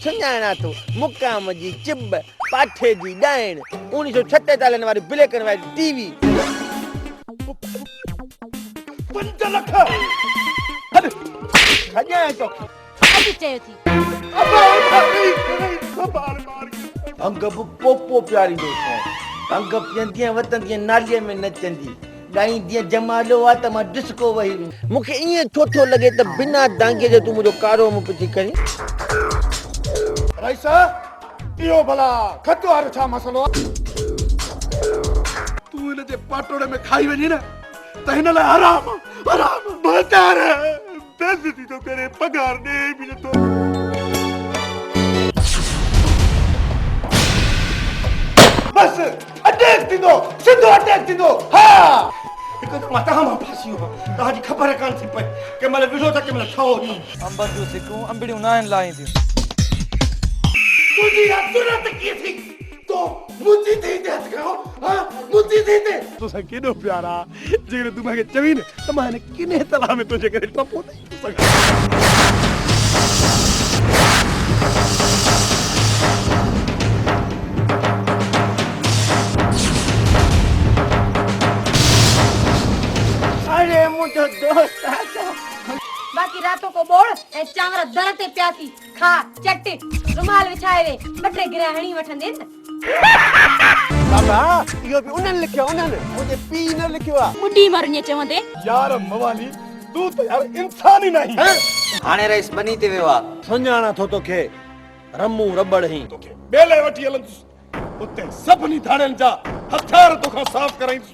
सुञाणा थो मुकाम जी चिब पाठे जी डाइण 1947 वारी ब्लैक एंड व्हाइट टीवी 5 लख खजाए तो अॼु चयो थी अंग पोपो प्यारी दोस्त अंग पियंदी वतंदी नालीअ में नचंदी ॻाईंदी जमालो आहे त मां डिस्को वही मूंखे ईअं थो लॻे त बिना दांगे जो तूं मुंहिंजो कारो मुंहुं पिटी करी रईस इहो भला खत वारो छा मसलो आहे तूं हिन जे पाटोड़े में खाई वञी न त हिन लाइ हराम बाज़ार बेइज्जती थो करे पगार ॾे बि नथो बस अटैक थींदो सिधो अटैक थींदो हा हिकु त मां तव्हां मां फासी वियो तव्हांजी ख़बर कान थी पई कंहिं महिल विझो त कंहिं महिल छो अंबनि जूं सिकूं अंबड़ियूं न आहिनि लाहींदियूं तुझी ज़रूरत की थी तो मुझी थी ते हथ करो हां मुझी थी ते तो सा केडो प्यारा जेकर तू माके चवी न त मां ने किने तला में तुझे करे टपो नहीं सका अरे मुझे दोस्त बाक़ी रातों को बोड़ ऐं चांवर दर ते पिया थी खा चट रुमाल विछाए वे बटे गिरा हणी वठंदे बाबा इहो बि उन्हनि लिखियो उन्हनि मुंहिंजे पीउ न लिखियो आहे बुढ़ी मरने चवंदे यार मवाली तू तो यार इंसान ही नहीं हाणे रईस बनी ते वियो आहे सुञाणा थो तोखे रमू रबड़ ही तोखे बेले वठी हलंदुसि उते सभिनी थाणनि जा हथियार तोखां साफ़ कराईंदुसि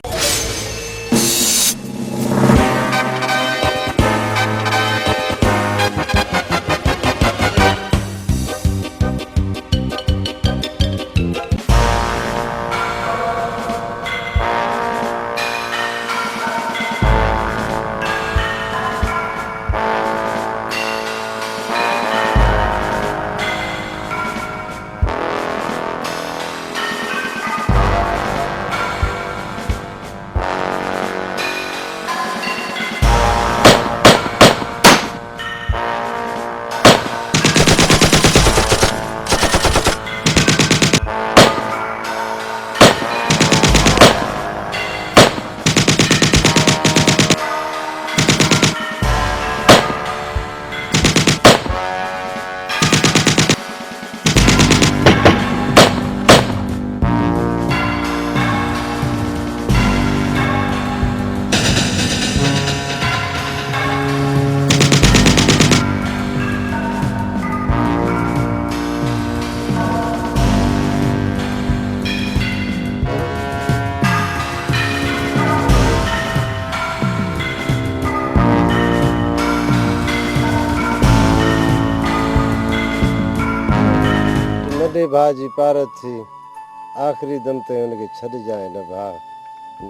नंढे भाउ जी पारत थी आख़िरी दम ताईं हुनखे छॾिजांइ न भाउ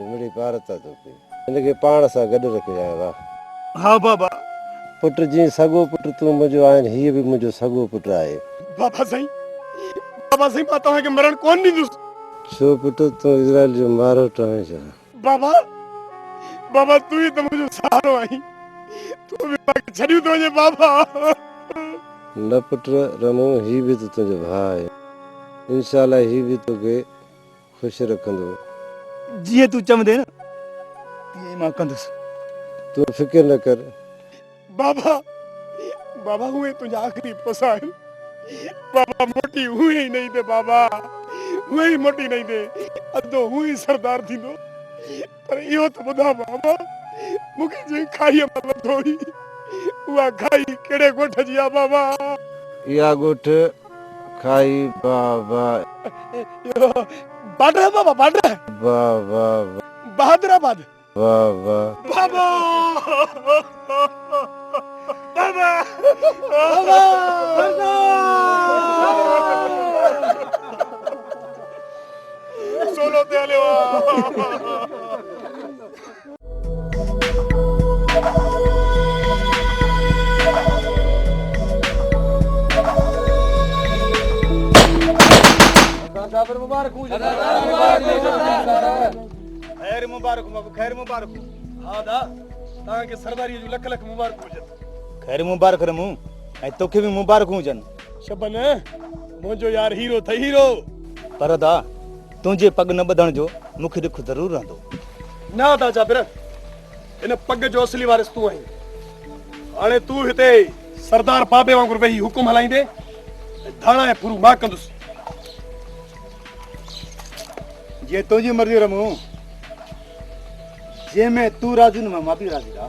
मिड़ी पारत आहे तोखे हिनखे पाण सां गॾु रखिजांइ वाह हाँ बाबा पुट जीअं सॻो पुट तूं मुंहिंजो आहीं हीअ बि मुंहिंजो सॻो पुटु आहे बाबा साईं मां तव्हांखे मरण कोन ॾींदुसि छो पुट तूं इज़राइल जो मारोट आहीं छा बाबा बाबा तू ही तो मुझे सहारो आई तू भी माके छड़ियो तो वञे बाबा न पुट रमू ही बि त तुंहिंजो भाउ आहे इंशाल्लाह ही बि तोखे ख़ुशि रखंदो जीअं तू चवंदे न तीअं मां कंदुसि तूं फिकिर न कर बाबा बाबा हुए तुझे आखिरी पसार बाबा मोटी हुए ही नहीं दे बाबा हुए ही मोटी नहीं दे अदो हुए ही सरदार थींदो पर इहो तो ॿुधा बाबा मूंखे जे खाई मतलब थोड़ी उहा खाई केड़े गोठ जी आ बाबा इहा ॻोठ खाई बाबा यो बाडरा बाबा बाडरा वाह वाह बहादुराबाद वाह वाह बाबा बाबा बाबा सोलो ते हलियो मुसाफिर मुबारक हूँ खैर मुबारक बाबू खैर मुबारक हाँ दा तव्हांखे सरदारी जूं लख लख मुबारक हुजनि खैर मुबारक रमू ऐं तोखे बि मुबारक हुजनि शबन मुंहिंजो यार हीरो अथई हीरो पर दा तुंहिंजे पग न ॿधण जो मूंखे ॾुख ज़रूर रहंदो ना दा जाबिर इन पग जो असली वारिस तूं आहीं हाणे तूं हिते सरदार बाबे वांगुरु वेही हुकुम हलाईंदे धाणा ऐं फुरू मां कंदुसि जीअं तुंहिंजी मर्ज़ी रमू जंहिंमें तूं राज़ी न मां बि राज़ी दा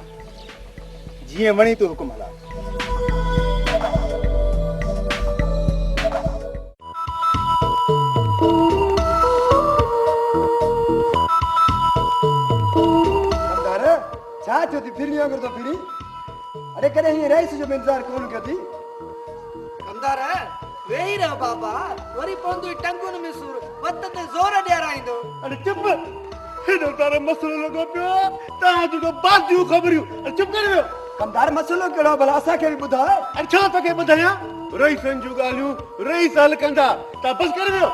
जीअं वणी तूं हुकुम हला छा थियो थी फिरी वांगुरु तो फिरी अरे कॾहिं हीअं रईस जो इंतज़ारु कोन कयो थी कंदार वेही रहो बाबा वरी पवंदो टंगुनि में सूर वत ते ज़ोर ॾियाराईंदो अरे चुप हेॾो तारो मसलो लॻो पियो तव्हां जेको बादियूं ख़बरियूं अरे चुप करे वियो कमदार मसइलो कहिड़ो भला असांखे बि ॿुधाए अरे छा तोखे ॿुधायां रईसनि जूं ॻाल्हियूं रईस हल कंदा तव्हां बसि करे वियो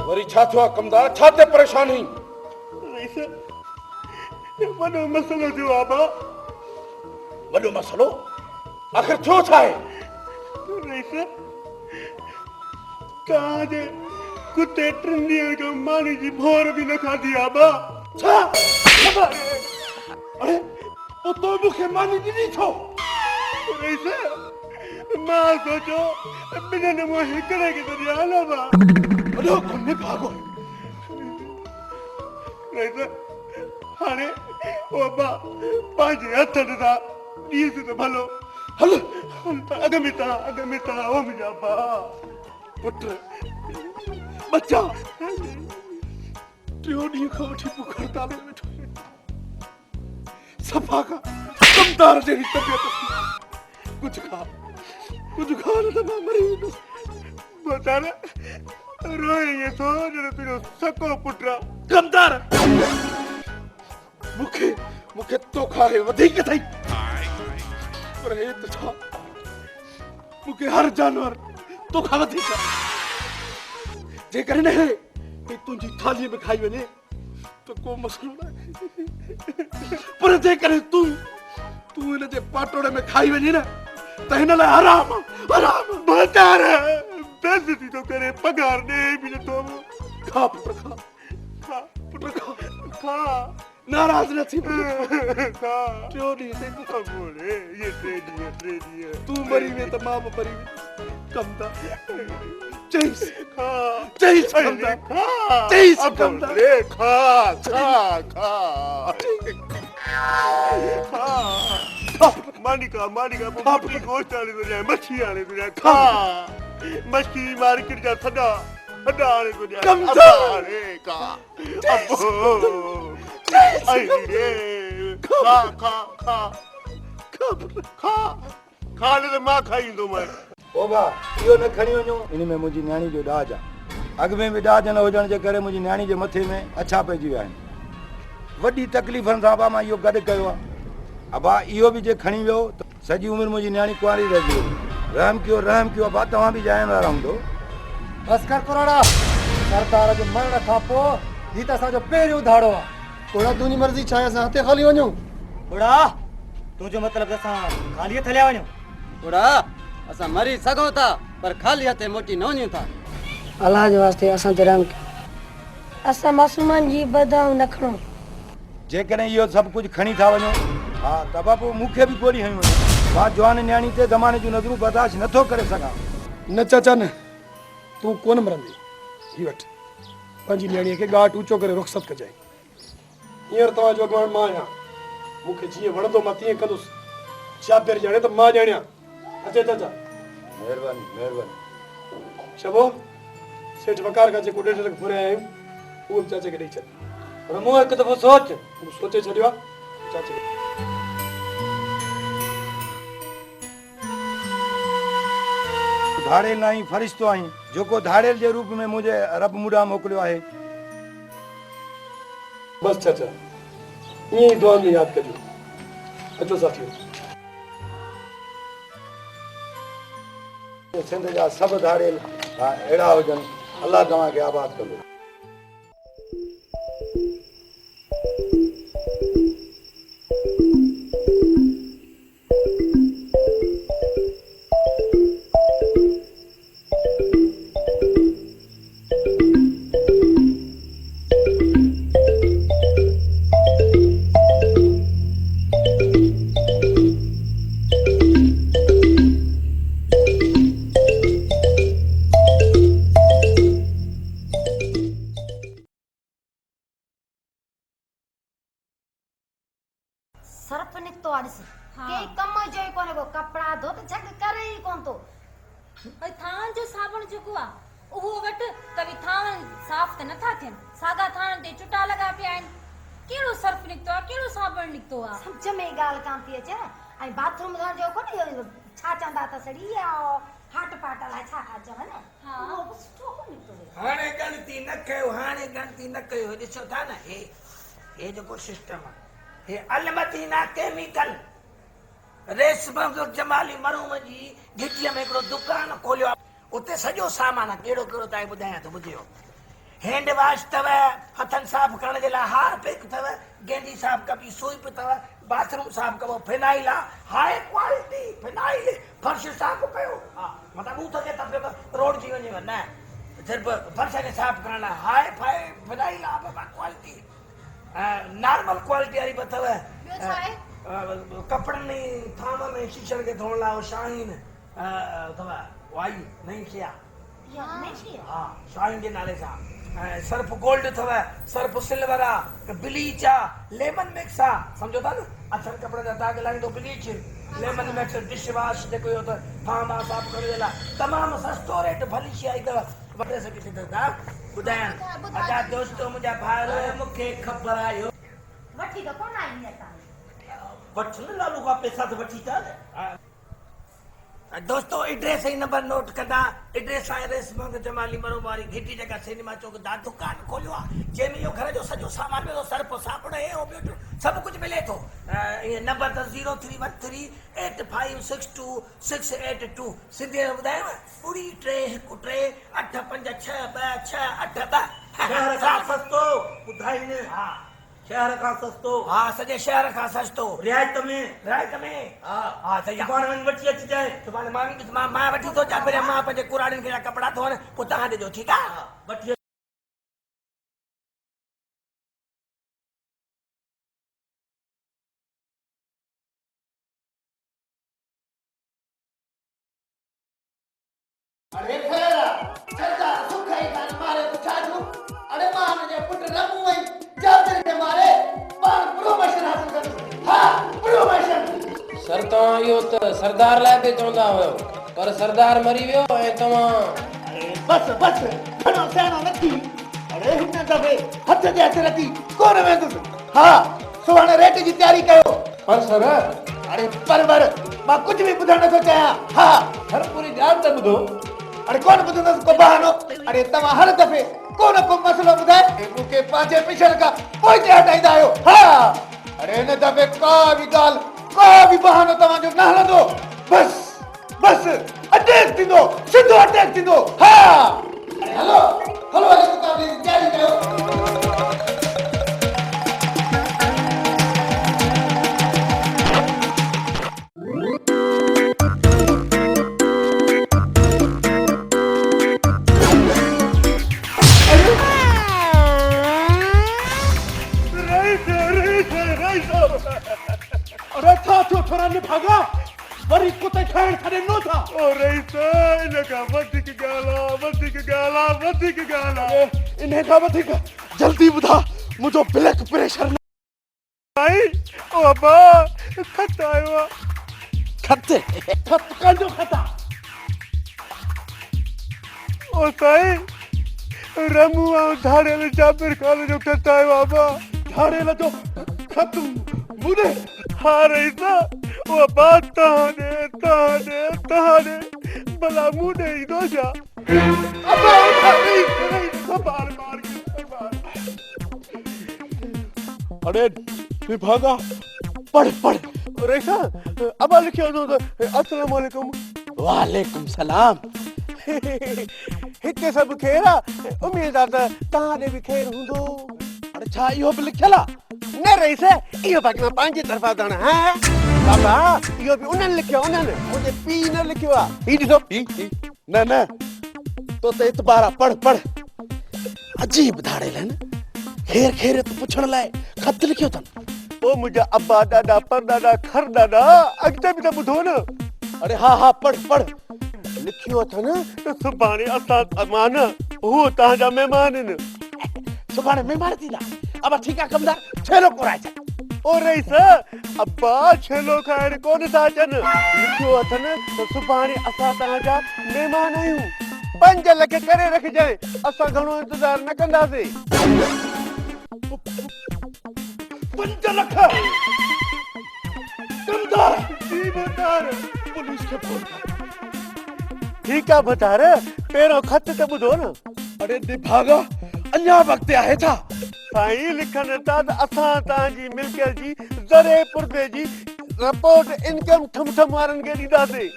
वरी छा थियो आहे कमदार छा ते परेशानी रईस वॾो मसलो थियो आहे बा वॾो मसलो आख़िर थियो छा आहे रईस तव्हांजे कुते टिनि ॾींहंनि खां मानी जी भोर बि न खाधी आहे बा छा अरे पोइ तो मूंखे मानी ॾिनी छो रईस मां सोचो ॿिन्हिनि मां हिकिड़े खे त ॾियां बा वॾो कोन्हे भागो रईस हाणे उहो बा पंहिंजे हथनि सां ॾीस त भलो हल अॻ में था ओ मुंहिंजा बा पुट बच्चा टियों ॾींहं खां वठी बुख हड़ताल में वेठो आहियां। सफ़ा खां कमदार जहिड़ी तबियत कुझु खा न त मां मरी वेंदुसि बेचारा रोए ये तो जने तुझो सको पुटरा कमदार मूंखे तोखा आहे वधीक अथई पर हे त छा मूंखे हर जानवर तोखा वधीक जेकर न हे तुंहिंजी थालीअ में खाई वञे त को मसलो न आहे पर जेकर तूं हिन जे पाटोड़े में खाई वञे न त हिन लाइ हराम बेचारा बेइज्जती तो करे पगार दे भी न तो खा पुट खा नाराज न थी खा टियों ॾींहं ते बोले ये टे ॾींहं तूं मरी वे त मां बि मरी वेंदुसि कमदार चईसि खा कमदार खा चईसि कमदार ले खा मानिका पुपली गोश्त आने तो जाए मच्छी आने तो जाए खा मच्छी मार्केट जा सदा आने तो जाए कमदार का अबो आई रे खा ले तो मां खाई दो मैं ओ बा इहो न खणी वञो इन में मुंहिंजी न्याणी जो ॾाज आहे अॻ में बि ॾाज न हुजण जे करे मुंहिंजी न्याणी जे मथे में अछा पइजी विया आहिनि वॾी तकलीफ़नि सां मां इहो गॾु कयो आहे अबा इहो बि जे खणी वियो त सॼी उमिरि मुंहिंजी न्याणी कुंवारी रहिजी रहम कयो अबा तव्हां बि जाइनि वारा हूंदो बस कर कोराड़ा सरदार जो मरण खां पोइ ही त असांजो पहिरियों धाड़ो आहे कोड़ा तुंहिंजी मर्ज़ी छा आहे असां हिते खाली वञूं बुढ़ा तुंहिंजो मतिलबु असां ख़ाली हथ हलिया वञूं बुढ़ा असां मरी सघूं था पर ख़ाली हथे मोटी न वञूं था अल्लाह जे वास्ते असां ते रहम कयो असां मासूमनि जी बदाऊं न खणो जेकॾहिं इहो सभु कुझु खणी था वञो हा त बाबा मूंखे बि गोरी हयूं मां जवान न्याणी ते ज़माने जूं नज़रूं बर्दाश्त नथो करे सघां न चाचा न तूं कोन मरंदी ही वठ पंहिंजी न्याणीअ खे गाट ऊचो करे रुख़सत कजांइ हींअर तव्हांजो अॻवान मां आहियां मूंखे जीअं वणंदो मां तीअं कंदुसि शाबिर ॼाणे त मां ॼाणियां अचे चाचा महिरबानी शबो सेठ वकार खां जेको 1.5 लख फुरिया आहियूं उहो बि चाचे खे ॾेई छॾ पर मूं हिकु दफ़ो सोच तूं सोचे छॾियो आहे चाचे धाड़ेल न आहीं फ़रिश्तो आहीं जेको धाड़ेल जे रूप में मुंहिंजे रब मुॾां मोकिलियो आहे बस चाचा ईअं ई दुआ में यादि कजो अचो साथियो। सिंध जा सभु धाड़ियल हा अहिड़ा हुजनि। अलाह तव्हांखे आबाद कंदो। सर्फ निकतो आड़िस के कम जो कोने को कपड़ा धो तो झक करे ही कोन तो भाई थान जो साबुण जेको आ उहो वट कभी थान साफ त नथा थियन सागा थान ते चुटा लगा पिया आहिनि केड़ो सर्फ निकतो आ केड़ो साबुण निकतो आ समझ में गाल कान थी अचे आई बाथरूम धोण जो कोने छा चंदा त सड़ी आ हाट पाट ला छा खा चवन हां वो सुठो को निकतो हाणे गणती न कयो हाणे गणती न कयो ॾिसो था न हे जेको सिस्टम आहे हे अलमदीना केमिकल रेशम जो जमाली मरूम जी घिटीअ में हिकिड़ो दुकान खोलियो आहे उते सॼो सामान आहे कहिड़ो कहिड़ो तव्हांखे ॿुधायां थो ॿुधियो हैंड वॉश अथव हथनि साफ़ करण जे लाइ हारपिक अथव गेंडी साफ़ कबी सूप अथव बाथरूम साफ़ कबो फिनाइल आहे हाई क्वालिटी फिनाइल फर्श साफ़ कयो हा मतिलबु ॿूथ खे त रोड जी वञेव न सिर्फ़ु फर्श खे साफ़ करण लाइ हाई फाई फिनाइल आहे बाबा क्वालिटी नॉर्मल क्वालिटी वारी बि अथव कपिड़नि में थाम में शीशनि खे धोअण लाइ शाहीन अथव वाई नई शइ आहे हा शाहीन जे नाले सां सर्फ गोल्ड अथव सर्फ सिल्वर आहे ब्लीच आहे लेमन मिक्स आहे सम्झो था न अछनि कपिड़नि जा दाग लाहींदो bleach lemon mix dish wash जेको इहो त थाम आहे साफ़ करण जे लाइ तमामु सस्तो रेट भली शइ आई अथव वठे सघी था ॿुधायां अदा दोस्तो मुंहिंजा भाउर मूंखे ख़बर आयो वठी तो कोन आई अता वठण लालू का पैसा तो वठी था दोस्तों एड्रेस ही नंबर नोट कंदा एड्रेस आहे रेशम जमाली मरूम वारी घिटी जगह सिनेमा चौक दा दुकान खोलियो आहे जंहिंमें इहो घर जो सॼो सामान मिलो सर्फ साबुण हे हो ॿियो सभु कुझु मिले थो नंबर त 03138562 सिंधी में ॿुधायांव ॿुड़ी 313856262 शहर खां सस्तो ॿुधाईनि हा शहर का सस्तो हा सॼे शहर का सस्तो रियायत में हा हा त सुभाणे वञी वठी अची जाए सुभाणे मां वठी थो अचां पहिरियों मां पंहिंजे कुराड़ियुनि खे कपिड़ा धोअण पोइ तव्हां ॾिजो ठीकु आहे वठी अरे फेरा चलता सुखाई खान मारे पुछाजू अरे मान जे पुट रमू वई जाबिर के मारे पान प्रमोशन हासिल कर हां प्रमोशन सर तव्हां इहो त सरदार लाइ पे चवंदा हुयो पर सरदार मरी वियो ऐं तव्हां अरे बस घणो सियाणो नथी अरे हिन दफ़े हथ जे हथ रखी कोन वेंदुसि हा सुभाणे रेट जी तयारी कयो पर सर अरे परवर मां कुछ भी ॿुधण नथो चाहियां हा हर पूरी ॻाल्हि त ॿुधो अरे कौन ॿुधंदुसि को बहानो अरे तव्हां हर दफ़े को न को मसलो ॿुधाए मूंखे पंहिंजे पिछड़ खां पोइते हटाईंदा आहियो हा अरे हिन दफ़े का बि ॻाल्हि का बि बहानो तव्हांजो न हलंदो बस अटैक थींदो सिधो अटैक थींदो हा अरे हलो हले मुक़ाबले जी तयारी कयो अरे था तो थोड़ा ने भागा वरी कुते खाइण छॾे नो था ओ रईस इन का वधीक ॻाल्हि आहे इन खां वधीक जल्दी ॿुधा मुंहिंजो ब्लड प्रेशर न आई ओ अब्बा खत आयो आहे खत कांजो खता ओ साईं रमू ऐं धाड़ेल जाबिर खान जो खत आयो आहे अब्बा धाड़ेल जो खत मुझे हा रईस ओ बात ताने भला मुझे ही दो जा अब्बा रईस बार के अरे भागा पढ़ रईसा अबा लिखियो तो अस्सलाम वालेकुम। वालेकुम सलाम। हिते सब खेर उम्मीद आहे त तव्हां ॾे बि खेर हूंदो। अरे छा इहो बि लिखियल आहे? न रईस इहो बाक़ी मां पंहिंजी तरफ़ां तण हा बाबा इहो बि उन्हनि लिखियो उन्हनि मुंहिंजे पीउ न लिखियो आहे। ही ॾिसो न न तो ते इतबार आहे, पढ़ पढ़। अजीब धाड़ेल आहिनि, खेर खेर तो पुछण लाइ ख़त लिखियो अथनि। ओ मुंहिंजा अब्बा ॾाॾा परॾाॾा खर ॾाॾा अॻिते बि त ॿुधो न। अरे हा हा पढ़ पढ़। लिखियो अथनि त सुभाणे असां अमान हू तव्हांजा महिमान आहिनि। सुभाणे महिमान थींदा? अब ठीकु आहे कमदार, छेलो कोराए छॾ। ओ रईस अब्बा छेलो खाइण कोन था अचनि, लिखियो अथनि त सुभाणे असां तव्हांजा महिमान आहियूं। 5 लख करे रखजांइ, असां घणो इंतज़ार न कंदासीं। 5 लख? कमदार जी भतार। पुलिस खे फोन कर। ठीकु आहे भतार, पहिरियों ख़त त ॿुधो न। अरे निभागा अञा वक़्तु आहे छा? साईं लिखनि था त असां तव्हांजी मिल्कियत जी ज़रे पुर्दे जी रिपोर्ट इनकम ठम वारनि खे ॾींदासीं।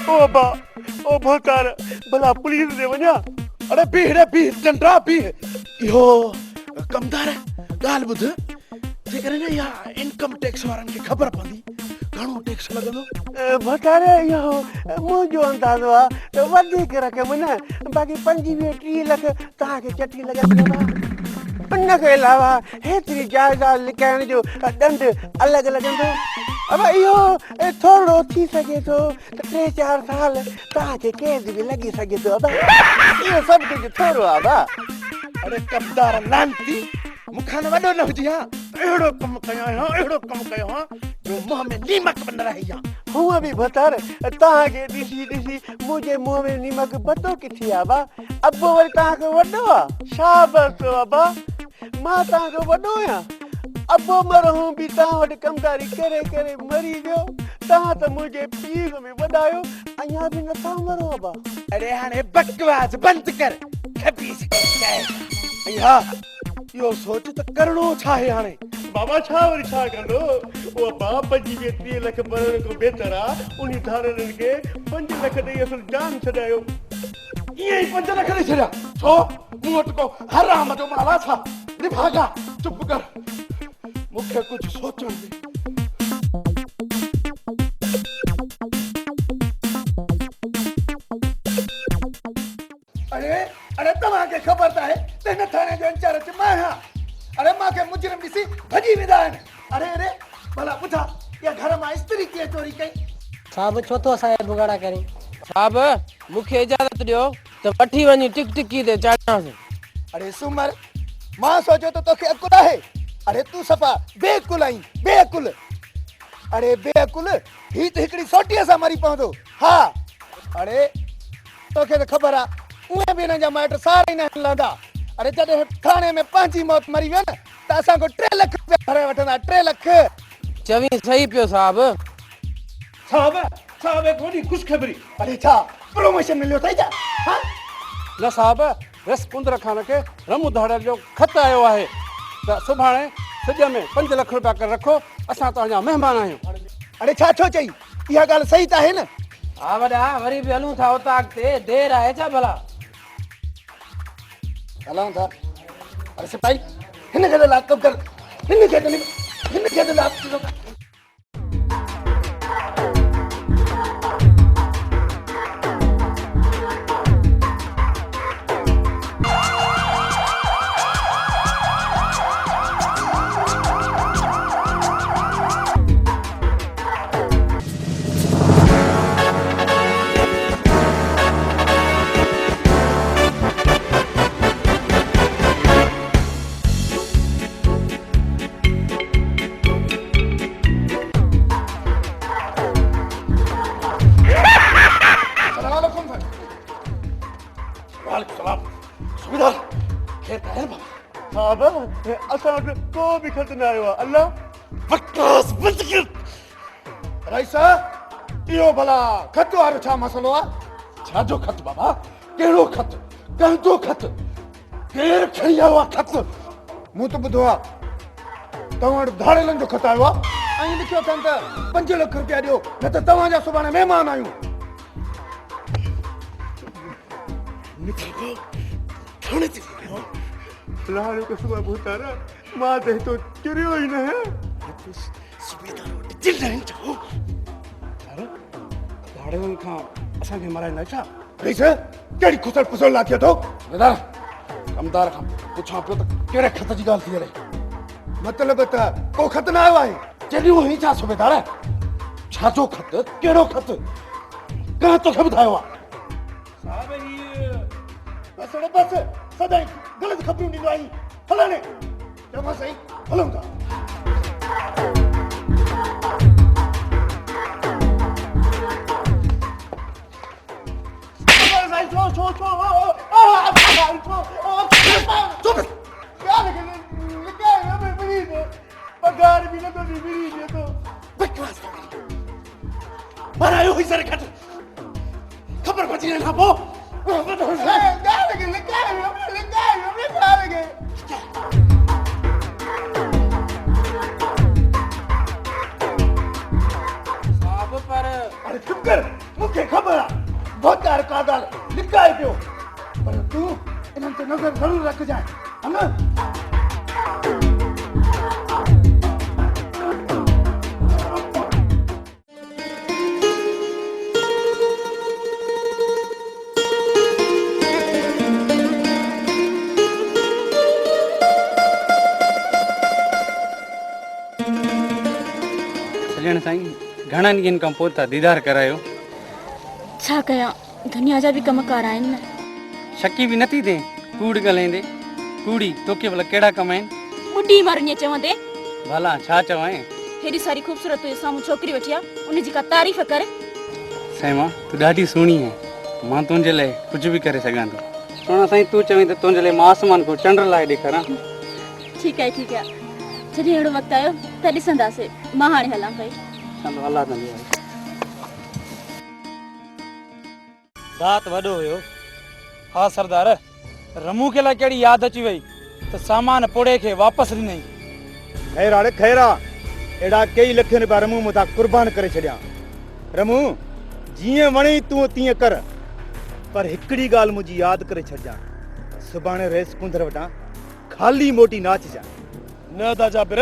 ओ बा ओ भतार भला पुलिस ॾे वञा? अरे बीह रे बीह चंद्रा बीह। इहो कमदार ॻाल्हि ॿुध, जेकॾहिं न इहा इनकम टैक्स वारनि खे ख़बर पवंदी घणो टैक्स लॻंदो? भतार इहो मुंहिंजो अंदाज़ो आहे त वधीक रक़म न, बाक़ी 25-30 लख तव्हांखे चटी लॻंदी। उन खां अलावा हेतिरी जायदाद लिकाइण जो ॾंड अलॻि लॻंदो। अब इहो थोरो थी सघे थो त 3-4 साल तव्हांखे कैद बि लॻी सघे थो। अब इहो सभु कुझु थोरो आहे बा। अरे कमदार लानती, मूंखां न वॾो न हुजी हा। अहिड़ो कमु कयो आहियां, अहिड़ो कमु कयो हा जो मुंहं में नीमक बि न रही हा। हूअं बि भतार तव्हांखे ॾिसी ॾिसी मुंहिंजे मुंहं में नीमक बतो किथे आहे बा। अबो वरी तव्हांखे वॾो आहे। शाबाश अबा, मां तव्हांखे वॾो आहियां। अबो मरहूं बि तव्हां वटि कमदारी करे करे मरी वियो। तव्हां त मुंहिंजे पीउ में वॾा आहियो, अञा बि नथा मरो अबा। अरे हाणे बकवास बंदि कर। खपीस हा इहो सोच त करिणो छा आहे हाणे? बाबा छा वरी छा कंदो? उहो अबा 25-30 लख भरण खां बहितर आहे उन धारनि खे 5 लख ॾेई असुल जान छॾायो। ईअं ई 5 लख ॾेई छॾिया? छो मूं वटि को हराम जो माल आहे छा? निभागा चुप कर, मूंखे कुझु सोचण दे। अरे तव्हांखे ख़बर त आहे त हिन थाणे जो इंचार्ज मां आहियां। अरे मूंखे मुजरिम ॾिसी भॼी वेंदा आहिनि। अरे भला ॿुधा, इहा घर मां इस्त्री कीअं चोरी कई? साहब छो थो असांजे बुगाड़ा करी? साहब मूंखे इजाज़त ॾियो त वठी वञी टिकटिकी ते चाढ़ियासीं। अरे सुमर, मां सोचियो त तोखे अकुल आहे। अरे तूं सफ़ा बेअकुल आहीं, बेअकुल। अरे बेअकुल, ही त हिकिड़ी सोटीअ सां मरी पवंदो। हा अरे तोखे त ख़बर आहे उहे बि हिन जा माइट सारा ई न हलंदा। अरे जॾहिं थाणे में पंहिंजी मौत मरी वियो न त असांखो 3 लख रुपया भरे वठंदा। 3 लख। चवी सही पियो साहब। साहब एक वॾी ख़ुशख़बरी। अरे छा प्रमोशन मिलियो अथई छा? हा न साहब, रसकुंदर खान खे रमू धाड़े जो ख़त आयो आहे त सुभाणे सिज में 5 लख रुपया करे रखो, असां तव्हांजा महिमान आहियूं। अरे छा छो चई? इहा ॻाल्हि सही त आहे न? हा वॾा वरी बि हलूं था उतां अॻिते, देरि आहे छा भला? हलूं था। अरे सिपाही हिन खे त लाकअप कर, हिन खे त लाकअप कर। साहब असां वटि को बि ख़त न आयो आहे। अल्लाह बकवास बंदि कर। रईसा इहो भला ख़त वारो छा मसलो आहे? छा जो ख़त बाबा? कहिड़ो ख़त? कंहिंजो ख़त? केरु खणी आयो आहे ख़त? मूं त ॿुधो आहे तव्हां वटि धाड़ेलनि जो ख़त आयो आहे। ऐं लिखियो अथनि त 5 लख रुपया ॾियो न त तव्हांजा सुभाणे महिमान आहियूं। लाड़ो को सुबह भूतारा मां ते तो चुरियो ही न है लाड़े खां असांखे माराए न छा ॾिस कहिड़ी खुसड़ फुसड़ लाथी अथो। दादा कमदार खां पुछां पियो त कहिड़े खत जी ॻाल्हि थी रही। मतिलब त को खत न आयो आहे। चलियो ही छा सुबेदार छा जो खत कहिड़ो खत कंहिं तोखे ॿुधायो आहे? साहब बस बस सदाई ग़लति ख़बरूं ॾींदो आहीं। हलने चवां सही हलूं था। पगार भी न तो मिली है तो बकवास बनायो ही सर खट खबर पची न खापो साहब पर अरे चुप कर मुझे खबर आहे बहुत कार का गाल लिखाए पियो पर तू इन्हनि ते नज़र ज़रूर रख जाए है ना। कल्याण साईं घणा ॾींहंनि खां पोइ था दीदार करायो। छा कयां दुनिया जा बि कमकार आहिनि न। शकी बि नथी थिए कूड़ ॻाल्हाईंदे कूड़ी तोखे भला कहिड़ा कम आहिनि। ॿुढी मरणी चवंदे भला छा चवां हेॾी सारी ख़ूबसूरत तुंहिंजे साम्हूं छोकिरी वठी आहे उनजी का तारीफ़ कर। साईं तूं ॾाढी सुहिणी आहे मां तुंहिंजे लाइ कुझु बि करे सघां थो। सुहिणा साईं तूं चवीं त तुंहिंजे लाइ मां आसमान को चंड लाइ ॾेखारां। ठीकु आहे जॾहिं अहिड़ो वक़्तु आयो त ॾिसंदासीं। मां हाणे हलां पई। चलो अलाह तुंहिंजी दात वॾो हुयो। हाँ सरदार रमू के लाइ कहिड़ी यादि अची वई त सामान पोड़े खे वापसि ॾिनई। खैर हाणे खैरा एड़ा कई लख रुपया रमू मथां कुर्बान करे छॾियां। रमू जीअं वणे तूं तीअं कर पर हिकिड़ी ॻाल्हि मुंहिंजी यादि करे छॾिजां सुभाणे रेस कुंदर वटां खाली मोटी नाच जा न दाजा बिर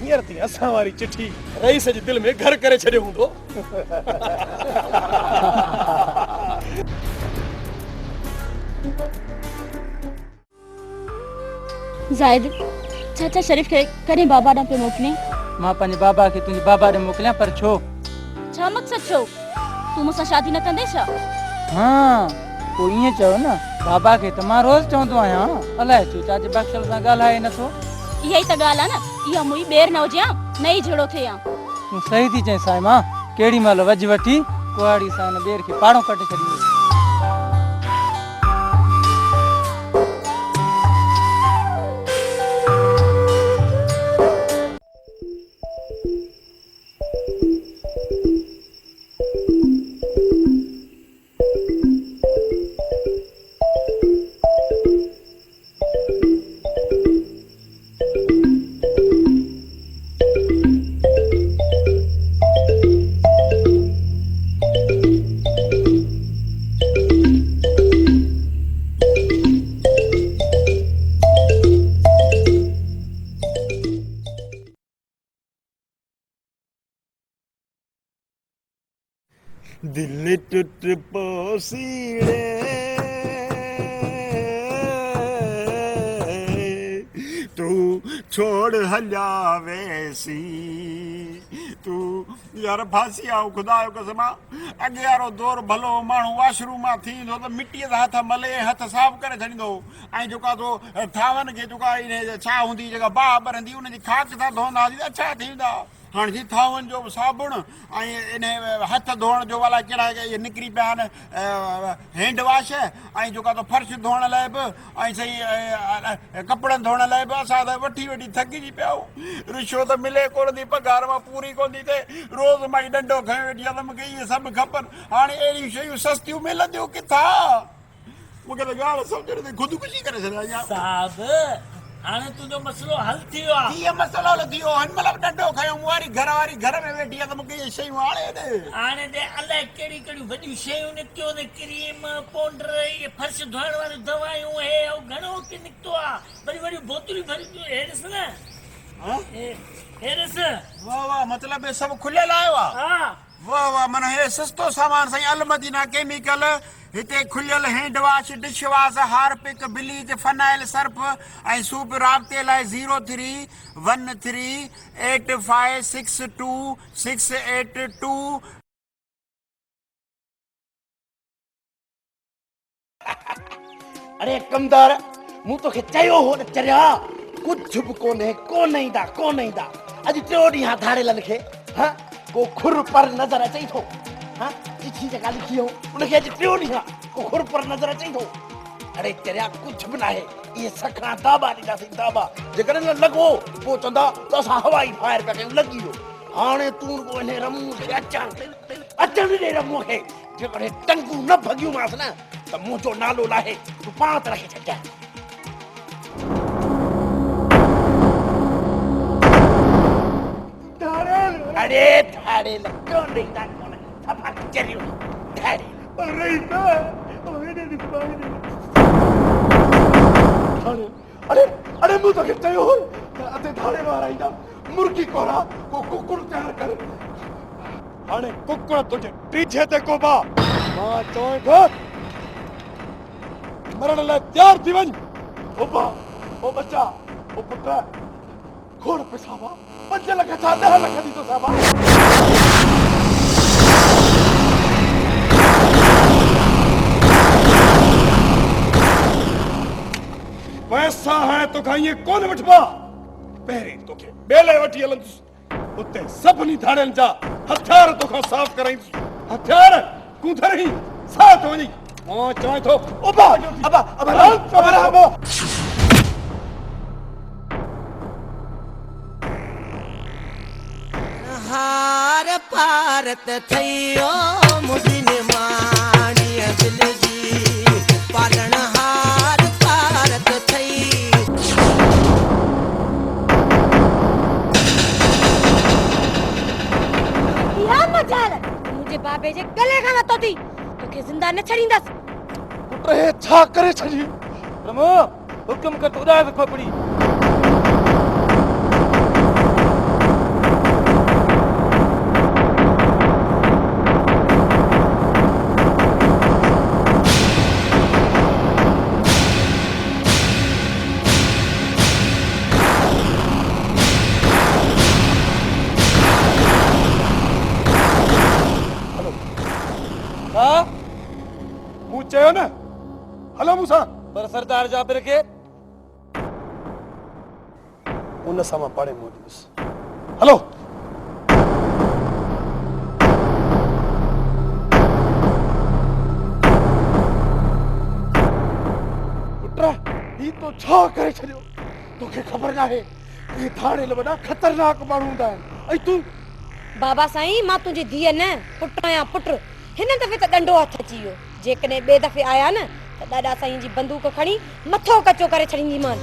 हींअर थी असां वारी चिठी रईस जे दिलि में घर करे छॾियो हूंदो। ज़ाहिद चाचा शरीफ खे कॾहिं बाबा ॾांहुं पियो मोकिले। मां पंहिंजे बाबा खे तुंहिंजे बाबा ॾे मोकिलियां पर छो? छा मक़सदु छो तूं मूंसां शादी न कंदे छा? हाँ पोइ ईअं चयो न बाबा खे त मां रोज़ चवंदो आहियां अलाए छो चाचे बख्शल सां ॻाल्हाए नथो। इहा ई त ॻाल्हि आहे न इहा मुई ॿेर न हुजे नई जहिड़ो थिए हा। तूं सही थी चईं साईं मां केॾी महिल वज वठी कुहाड़ी सां हिन ॿेर खे पाड़ो कटे छॾींदी। दिल टूट पोसीड़े तू छोड़ हलिया वैसी तू यार फांसी आओ खुदा जो कसम अॻे वारो दौर भलो माण्हू वाशरूम मां थींदो त मिटीअ सां हथ मले हथ साफ़ करे छॾींदो ऐं जेका तो थावनि खे जेका छा हूंदी जेका बाहि ॿरंदी उनजी खाक सां धोईंदासीं त छा थींदा। हाणे जी थावनि जो साबुण ऐं इन हथ धोअण जो अलाए कहिड़ा इहे निकिरी पिया आहिनि हैंड वॉश ऐं जेका तो फर्श धोअण लाइ बि ऐं सही कपिड़नि धोअण लाइ बि असां त वठी वठी थकिजी पिया आहियूं। रिश्वत मिले कोन थी पघार मां पूरी कोन थी थिए रोज़ मां डंडो खयो वेठी आहे त मूंखे इहे सभु खपनि। हाणे अहिड़ियूं शयूं सस्तियूं मिलंदियूं किथां मूंखे त ॻाल्हि सम्झ नथी ख़ुदि ख़ुशी करे छॾिया। साहब हाणे तुंहिंजो मसइलो हल थी वियो आहे कीअं मसइलो हल थी वियो हिन महिल डंडो खयो मूं वारी घर में वेठी आहे त मूंखे इहे शयूं आणे ॾे हाणे दे अलाए कहिड़ी कहिड़ियूं वॾियूं शयूं निकितियूं आहिनि क्रीम पाउडर इहे फर्श धोइण वारियूं दवायूं हे घणो की निकितो आहे वरी वॾियूं बोतलूं भरियूं हे ॾिस न हे ॾिस वाह वाह मतिलबु हे सभु खुलियल आयो आहे हा वाह वाह माना हे सस्तो सामान साईं अलमदीना केमिकल हिते खुलियल hand wash dish wash Harpic bleach phenyl Surf ऐं सूप राब्ते लाइ 031385626682 अरे कमदार मूं तोखे चयो हो न चरिया कुछ बि कोन ईंदा अॼु टियों ॾींहुं आहे धाड़ेलन खे हा को खुर पर नज़र अचई थो हा चिठी जेका लिखी हो उनखे अॼु टियों ॾींहुं आहे को खुर पर नज़र अचई थो अरे चरिया कुझु बि न आहे इहे सखणा दाबा ॾींदासीं दाबा जेकॾहिं न लॻो पोइ चवंदा त असां हवाई फायर पिया कयूं लॻी वियो हाणे तूं हिन रमूअ खे अचण ॾे रमूअ खे जेकॾहिं टंगू न भॻियूंमांसि न त मुंहिंजो नालो लाहे तूं पाण त रखी छॾजांइ अरे धाड़ेल कोन ईंदा कोन सफ़ा चरियो धाड़ेल अरे मूं तोखे चयो हो त अते धाड़े वारा ईंदा मुर्गी कोरा को कुकुर तयारु कर हाणे कुकुर तुंहिंजे पीछे ते कोबा मां चवां थो मरण लाइ तयार थी वञ ओ बच्चा ओ पुट खोड़ पेशाबा 5 लख छा 10 लख दी तो साहबा पैसा है तो खाइए कौन वठबा पहिरीं तोखे बेले वठी हलंदुसि उते सभिनी धाड़ियुनि जा हथियार तोखां साफ़ कराईंदुसि हथियार कूथरही साथ वञी मां चवां थो अबा हार पारत थयो मुदिन माणीअ दिल जी पालण हार पारत थई या मजाल मुझे बाबे जे गले खां नथो थी तोखे जिंदा न छड़ींदसि पुट हे छा करे छॾी रमो हुकुम कर तो उदास खोपड़ी मूं चयो न हलो मूंसां पर सरदार जाबिर के उन सां मां पाड़े मोड़ींदुसि हलो पुट ही तो छा करे छॾियो तोखे ख़बर न आहे ही थाणेल वॾा ख़तरनाक माण्हू हूंदा आहिनि ऐं तूं बाबा साईं मां तुंहिंजी धीअ न पुट आहियां पुट हिन दफ़े त डंडो हथ अची वियो जेकॾहिं ॿिए दफ़े आया न त ॾाॾा साईं जी बंदूक खणी मथो कचो करे छॾींदीमान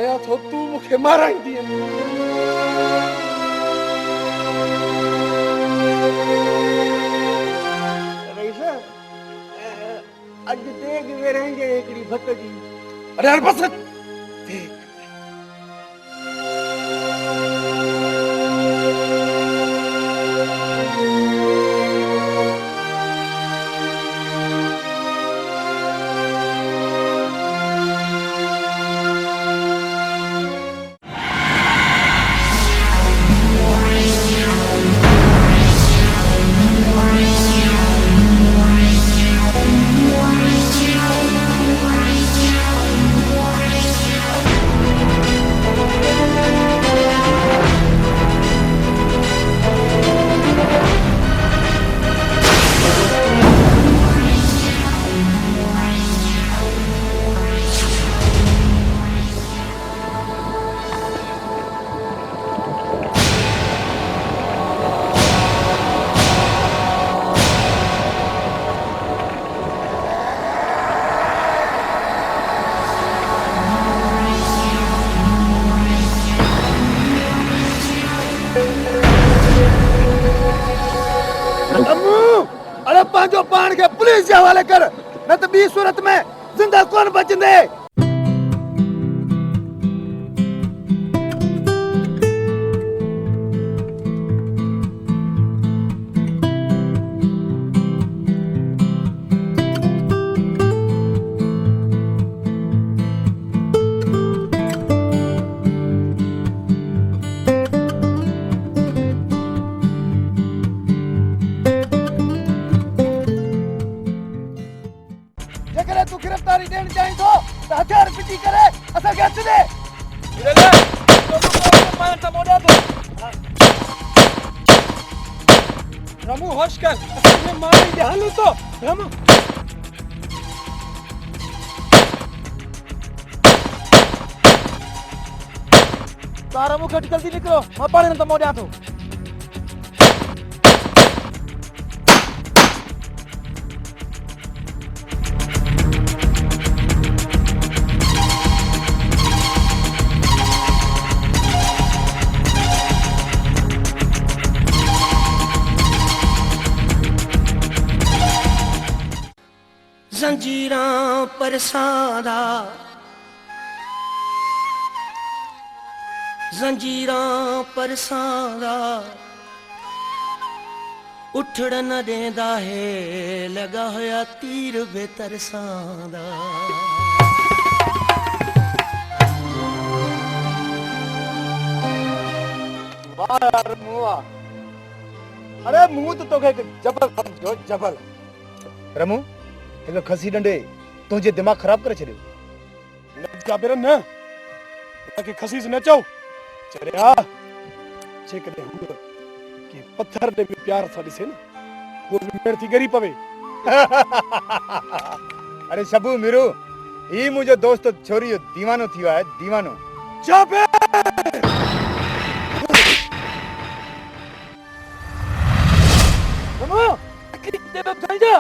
आया थो तूं मूंखे माराईंदी अॼु देग विरहाईंजे हिकिड़ी भत जी अरे यार बस पंहिंजो पाण खे पुलिस जे हवाले कर, न त ॿी सूरत में ज़िंदा कोन बचंदे। जेकॾहिं तूं गिरफ़्तारी ॾियण चाहीं थो त हथियार फिटी करे असांखे अच ॾे। रमू होश कर, असांखे मारी दे हलूं तो। रमू तारा मूंखे जल्दी निकिरो, मां पाणी न त मोड़ियां थो। जंजीरां परसादा, जंजीरां परसादा, उठड़ न देंदा है, लगा होया तीर बेतरसादा। वाह यार मुआ, अरे मुंह तो तोखे जबल समझो, जबल। रमू हिकु खसी डंडे तुंहिंजे दिमाग़ ख़राब करे छॾियो। न जाबिर न, हुनखे खसीस न चओ। चरिया जेकॾहिं हूअ के पत्थर ते बि प्यार सां ॾिसे न, उहो बि मेड़ थी ॻरी पवे। अरे शबू मीरू, ही मुंहिंजो दोस्त छोरी जो दीवानो थी वियो आहे, दीवानो। जाबिर रमू किथे बि चल जा।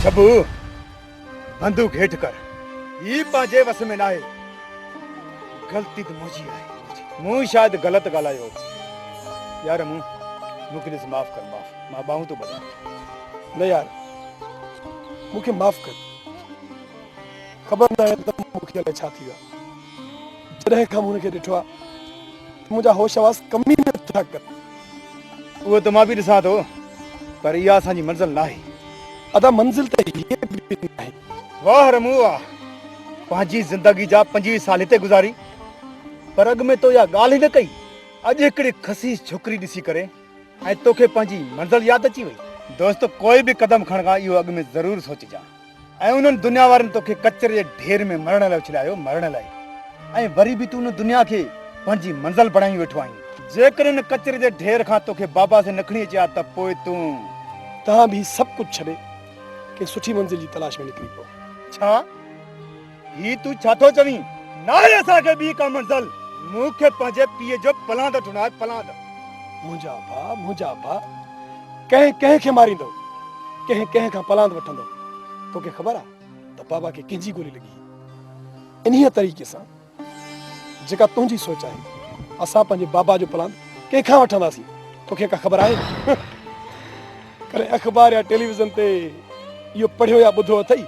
शबू बंदूक हेठ कर, ही पंहिंजे वस में नाहे। गलती तो मुंहिंजी आहे, मूं शायदि ग़लति ॻाल्हायो। यार मूंखे ॾिस, माफ़ कर, माफ़, मां ॿाहूं तो ॿधां। न यार, मूंखे माफ़ कर। ख़बर न आहे त मूंखे अलाए छा थी वियो आहे। जॾहिं खां मूं हुनखे ॾिठो आहे, मुंहिंजा होश हवास कम ई नथा कर। उहो त मां बि ॾिसां थो, पर इहा असांजी मंज़िल नाहे। अदा मंज़िल त हीअ बि नाहे। वाह रमू वाह, पंहिंजी ज़िंदगी जा 25 साल हिते गुज़ारी, पर अॻु में तो इहा ॻाल्हि ई न कई। अॼु हिकिड़ी खसीस छोकिरी ॾिसी करे ऐं तोखे पंहिंजी मंज़िल यादि अची वई। दोस्त, कोई बि क़दम खणण खां इहो अॻु में ज़रूरु सोचिजां। ऐं उन्हनि दुनिया वारनि तोखे कचरे जे ढेर में मरण लाइ उछलायो, मरण लाइ। ऐं वरी बि तूं उन दुनिया खे पंहिंजी मंज़िल बणाई वेठो आहीं। जेकॾहिं इन कचरे जे ढेर खां तोखे बाबा से न खणी अचे हा, त पोइ तूं तव्हां बि सभु कुझु छॾे के सुठी मंज़िल जी तलाश में निकिरी पओ। छा ही तूं छा थो चवीं? नाहे असांखे ॿी का मंज़िल। मूंखे पंहिंजे पीउ जो पलांद वठणो आहे, पलांद। मुंहिंजा भा कंहिं कंहिंखे मारींदो, कंहिं कंहिं खां पलांद वठंदो। तोखे ख़बर आहे त बाबा खे कंहिंजी गोली लॻी। इन्हीअ तरीक़े सां जेका तुंहिंजी सोच आहे, असां पंहिंजे बाबा जो पलांद कंहिंखां वठंदासीं। तोखे का ख़बर आहे? कॾहिं अख़बार या टेलीविज़न ते इहो पढ़ियो या ॿुधो अथई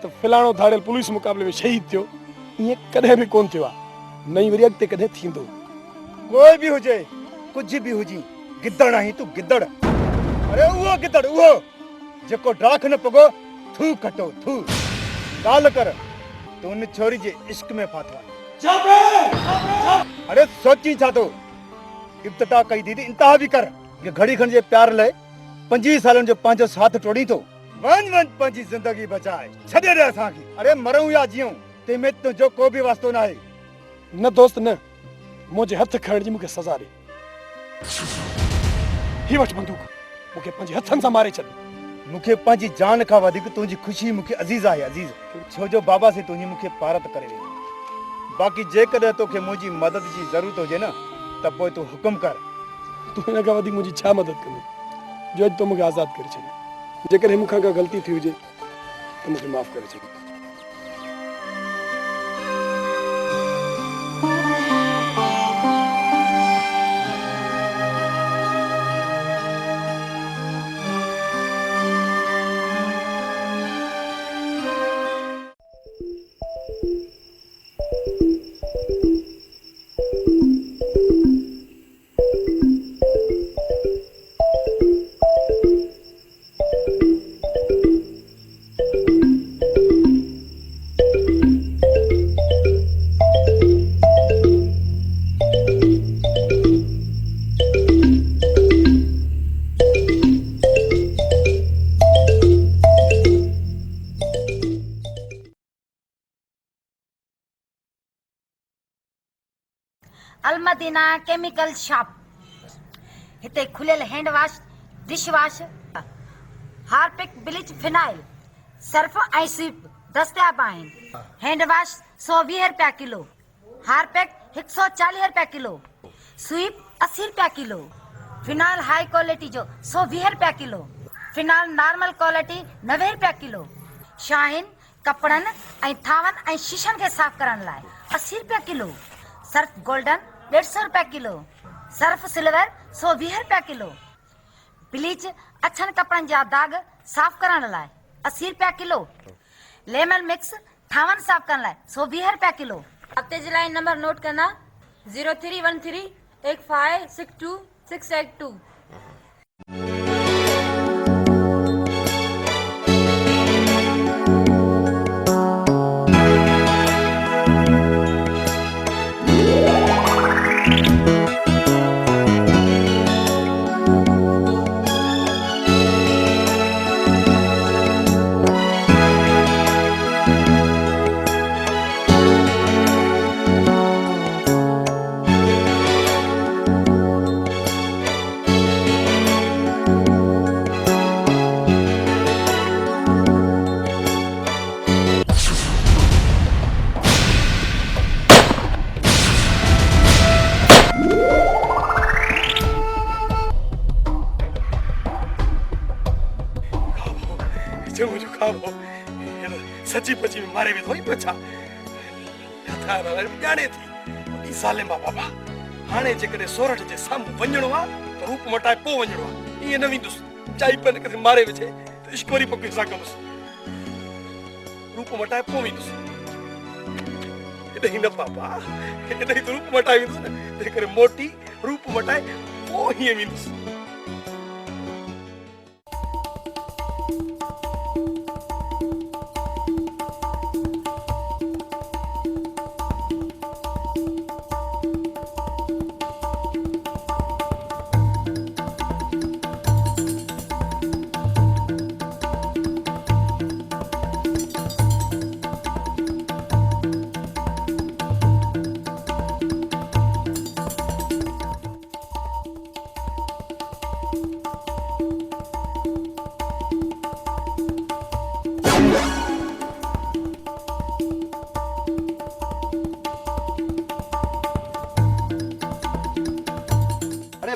त फलाणो धाड़ियल पुलिस मुक़ाबले में शहीद थियो? ईअं कॾहिं बि कोन थियो आहे, न ई वरी अॻिते कॾहिं थींदो। कोई बि हुजे, कुझु बि हुजी, गिदड़ आहीं तूं, गिदड़। अरे उहो गिदड़, उहो जेको डाख न पगो थू कटो, थू। ॻाल्हि कर, तूं उन छोरी जे इश्क में फाथो आहे। अरे सोची छा थो? इब्तिदा कई दीदी, इंतहा बि कर। घड़ी खण जे प्यार लाइ 25 सालनि जो पंहिंजो साथ टोड़ी थो। वन पंहिंजी ज़िंदगी बचाए, छॾे ॾे असांखे। अरे मरूं या जियूं, तंहिंमें तुंहिंजो को बि वास्तो न आहे। न दोस्त न, मुंहिंजे हथ खणण जी मूंखे सज़ा ॾे। ही वठ बंदूक, मूंखे पंहिंजे हथनि सां मारे छॾ। मूंखे पंहिंजी जान खां वधीक तुंहिंजी ख़ुशी मूंखे अज़ीज़ आहे, अज़ीज़। छो जो बाबा से तुंहिंजी मूंखे पारत करे वेंदी। बाक़ी जेकॾहिं तोखे मुंहिंजी मदद जी ज़रूरत हुजे न, त पोइ तूं हुकुम कर। तूं हिन खां वधीक मुंहिंजी छा मदद कंदे, जो अॼु तो मूंखे आज़ादु करे छॾी। जेकॾहिं मूंखां का ग़लती थी हुजे त मूंखे माफ़ करे छॾी। Al Madina chemical shop. हिते खुलियल hand wash, dish wash, Harpic, bleach, phenyl, Surf ऐं स्वीप दस्तियाब आहिनि। हैंड वॉश 120 रुपया किलो, हार्पिक 140 रुपया किलो, स्वीप 80 रुपया किलो, फिनाइल हाई क्वालिटी जो 120 रुपया किलो, फिनाइल नॉर्मल क्वालिटी 90 रुपया किलो, शाहीन कपड़न ऐं थावन ऐं शीशन के साफ करण लाइ 80 रुपया किलो, सर्फ गोल्डन 150 रुपया किलो, सर्फ सिल्वर 120 रुपया किलो, ब्लीच अछन कपड़न जा दाग साफ करण लाइ 80 रुपया किलो, लेमन मिक्स थावन साफ करण लाइ 120 रुपया किलो। हफ्ते जे लाइ नंबर नोट करना 03138562 मुझे खाओ सची पची में मारे में थोड़ी बचा था जाने थी टी साले मां बाबा हाने जेकरे सोरठ जे सामू वञणो आ तो रूप मटाए पो वञणो आ ये न विंदुस चाई पन के मारे में छे तो इश्कोरी पके साकमस रूप मटाए पो विंदुस इदही न पापा इदही तो रूप मटाए विंदुस जेकरे मोटी रूप मटाए पो ही विंदुस।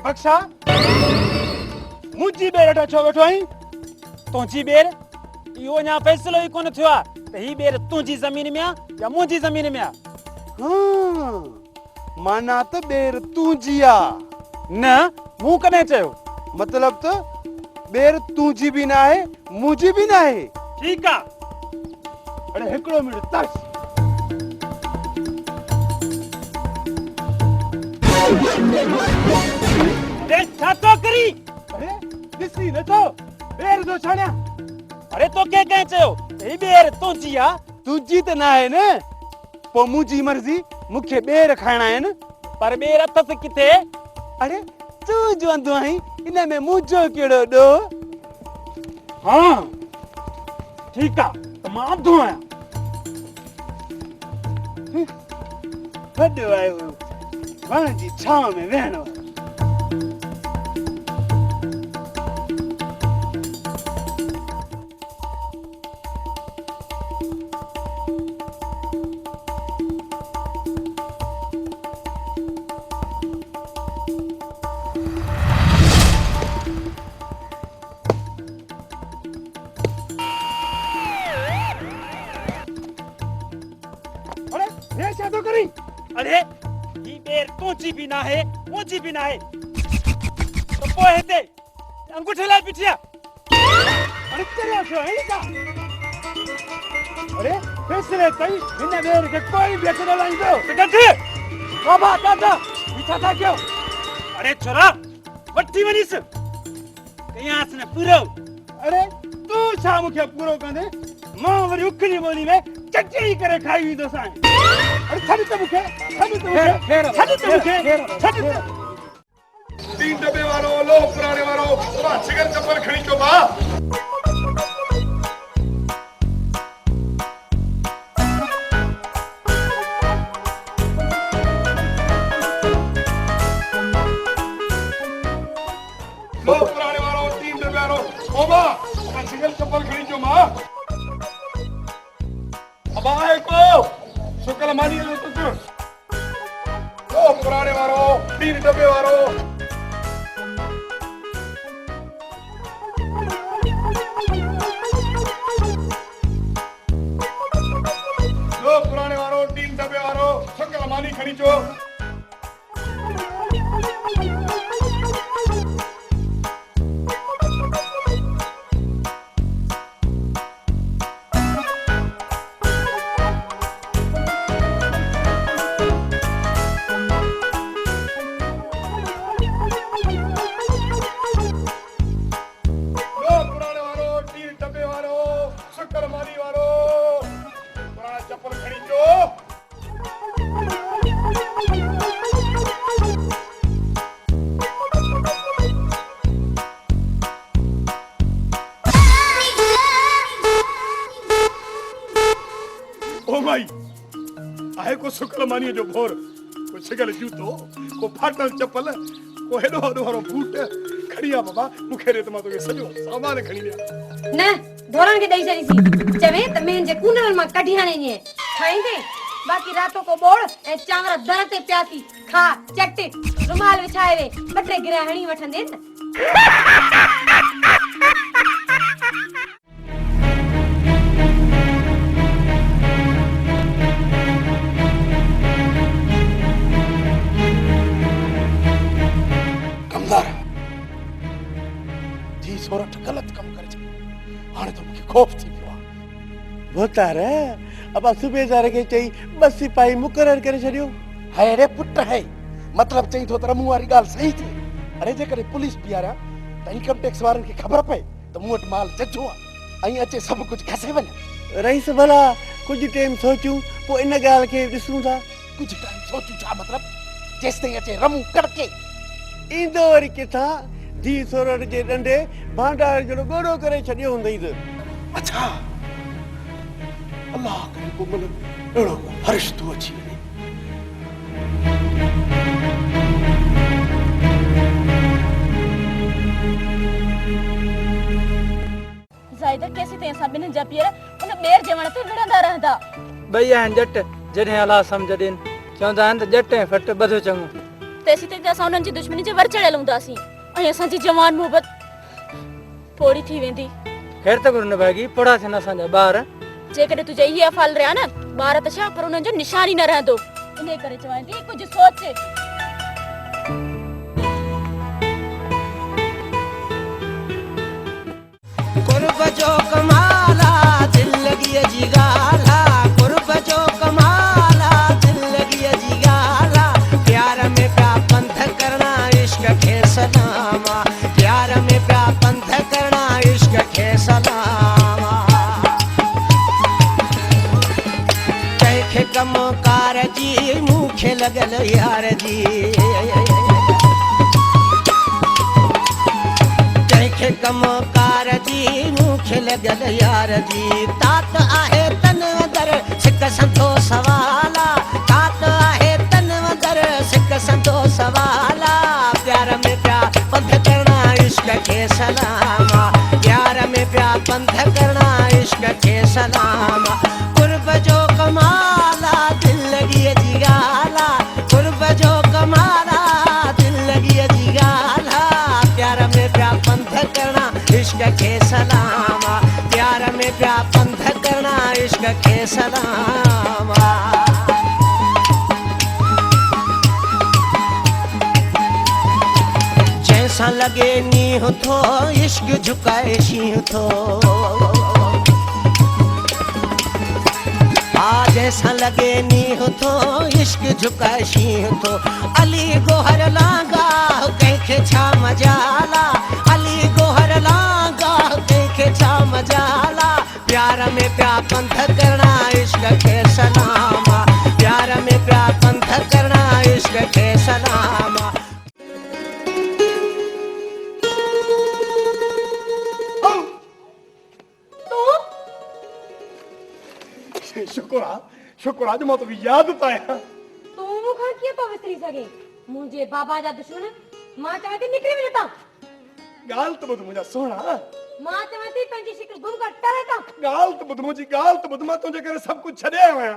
बख्शा मुंजी बेर छो बैठो आई तुंहिंजी बेर इहो अञा फ़ैसिलो ई कोन थियो आहे त ही बेर तुंहिंजी ज़मीन में आहे या मुंहिंजी ज़मीन में आहे। हाँ माना त बेर तुंहिंजी आ न मूं कॾहिं चयो मतलब त बेर तुंहिंजी बि न आहे मुंहिंजी बि न आहे। ठीकु आहे अरे हिकिड़ो मिनट तर्स अरे छा तो करी अरे ॾिसी नथो बेर जो छाणिया अरे तो के कंहिं चयो ही बेर तुंहिंजी आहे तुंहिंजी त न आहे न पोइ मुंहिंजी मर्ज़ी मूंखे बेर खाइणा आहिनि पर बेर अथसि किथे। अरे तूं जो अंधो आहीं इन में मुंहिंजो कहिड़ो ॾो। हाँ ठीकु आहे त मां अंधो आहियां वॾो आयो वण जी छांव में वेहणो आहे। अरे ही बेर तुंहिंजी बि न आहे मुंहिंजी बि न आहे त पोइ हिते अंगूठे लाइ बीठिया अरे चलिया छो है का अरे फैसले कई हिन बेर के कोई भी अकेलो लाइंदो त गंढे बाबा दादा बीठा था क्यों। अरे छोरा वठी वनीस कयास ने पूरो। अरे तू छा मूंखे पूरो कंदे मां वरी उखड़ी ॿोली में चटणी करे खाई वेंदो साईं। अरे छॾ त मूंखे तीन डब्बे वारो लो पुराने वारो सिगर चप्पल खणी चो बा बाबा सिंगल चप्पल खड़ी जो मां अब आए को शुक्ल मानी लो तुझ ओ पुराने वारो 3 डब्बे वारो पुराने वारो 3 डब्बे वारो शुक्ल मानी खड़ी जो को शुक्ल मानी जो भोर को सिगल जूतो को फाटल चप्पल को हेडो हेडो हरो बूट खड़िया बाबा मुखे रे तमा तो सजो सामान खड़ी लिया न धोरण के दई जरी सी चवे त मेन जे कूनर मा कढी हाने ने खाइंदे बाकी रातो को बोड़ ए चावरा दर ते प्याती खा चट रुमाल विछाए वे बटे गिरहणी वठंदे त सोरठ गलत कम करे हाने तो मुके खौफ थी पियो भोतार अब सुबेदार के चई बस सिपाही मुकरर करे छडियो है रे पुट है मतलब चई तो तर मुवारी गाल सही थी अरे जे करे पुलिस पियारा त इनकम टैक्स वारन के खबर पए तो मुट माल चचो आई अचे सब कुछ खसे वन रईस भला कुछ टाइम सोचू पो इन गाल के दिसू था कुछ टाइम सोचू छा मतलब जेस तई अचे रमू कड़के इंदो वरी किथा धी सोरठ जे डंडे भांडार जो गोड़ो करे छडियो हुंदई त अच्छा अल्लाह करे को मतलब एड़ो हर्ष तू अची वने जायदा कैसे ते सब बिन जपियर उन बेर जवण ते विड़ंदा रहंदा भई आन जट जडे हला समझ दिन चंदा आन जट फट बधो चंगो तेसी ते असा उनन जी दुश्मनी जे वर चढ़ल हुंदासी ऐं असां जी जवान मोहब्बत थोड़ी थी वेंदी खैर त गुरु भागी पढ़ा थे असां जा बार जेकॾहिं तुझे इहे अफ़ाल रहिया न ॿार त छा पर उन्हनि जो निशान ई न रहंदो इन करे चवां थी कुझु सोच कुर्ब जो कमाला दिल लगी जी गाला कुर्ब जो कमाला दिल लगी जी गाला प्यार में प्या पंथ करना इश्क के सलामा प्यार में प्या पंथ करना इश्क के सलामा कैखे कम कार जी मुखे लगल यार जी कैखे कम कार जी मुखे लगल यार जी तात आहे तन दर सिक संतो सवाला तात आहे तन दर सिक संतो सवाला प्यार में प्यार पंथ करना इश्क के सलामा प्यार में प्यार पंथ करना इश्क के सलामा कुर्ब जो कमाला दिल लगी जी गाला कुर्ब जो कमाला दिल लगी जी गाला प्यार में प्यार पंथ करना इश्क के सलामा प्यार में प्यार पंथ करना इश्क के सलामा जैसा लगे नी हो तो इश्क झुकाए शी हो तो आज ऐसा लगे नी हो तो इश्क झुकाए शी हो तो अली गोहर लांगा कैखे छा मजाला अली गोहर लांगा कैखे छा मजाला प्यार में प्यार पंथ करना इश्क के सलामा प्यार में प्यार पंथ करना इश्क के सलामा शुक्र आज मां तो याद पाया तू मुखा किए तो विसरी सके मुझे बाबा जा दुश्मन मां चाहे निकरी भी नता गाल तो मुझा सोना मां चवां थी पंहिंजी शिकिल गुम कर टरे था ॻाल्हि त ॿुध मुंहिंजी ॻाल्हि त ॿुध मां तुंहिंजे करे सभु कुझु छॾे आयो आहियां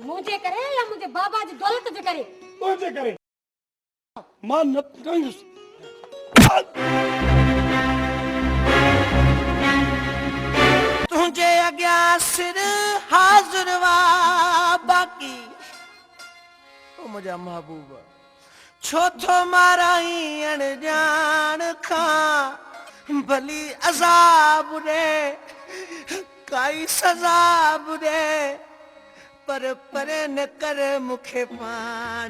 मुझे करे या मुझे बाबा जी दौलत जे करे तुंहिंजे करे मां न कयुसि तुझे अॻियां सिर हाज़िर वा बाक़ी ओ मुंहिंजा महबूब छो थो माराई अणजान खां भली अज़ाब ॾे काई सज़ा ॾे पर परे न कर मूंखे पाण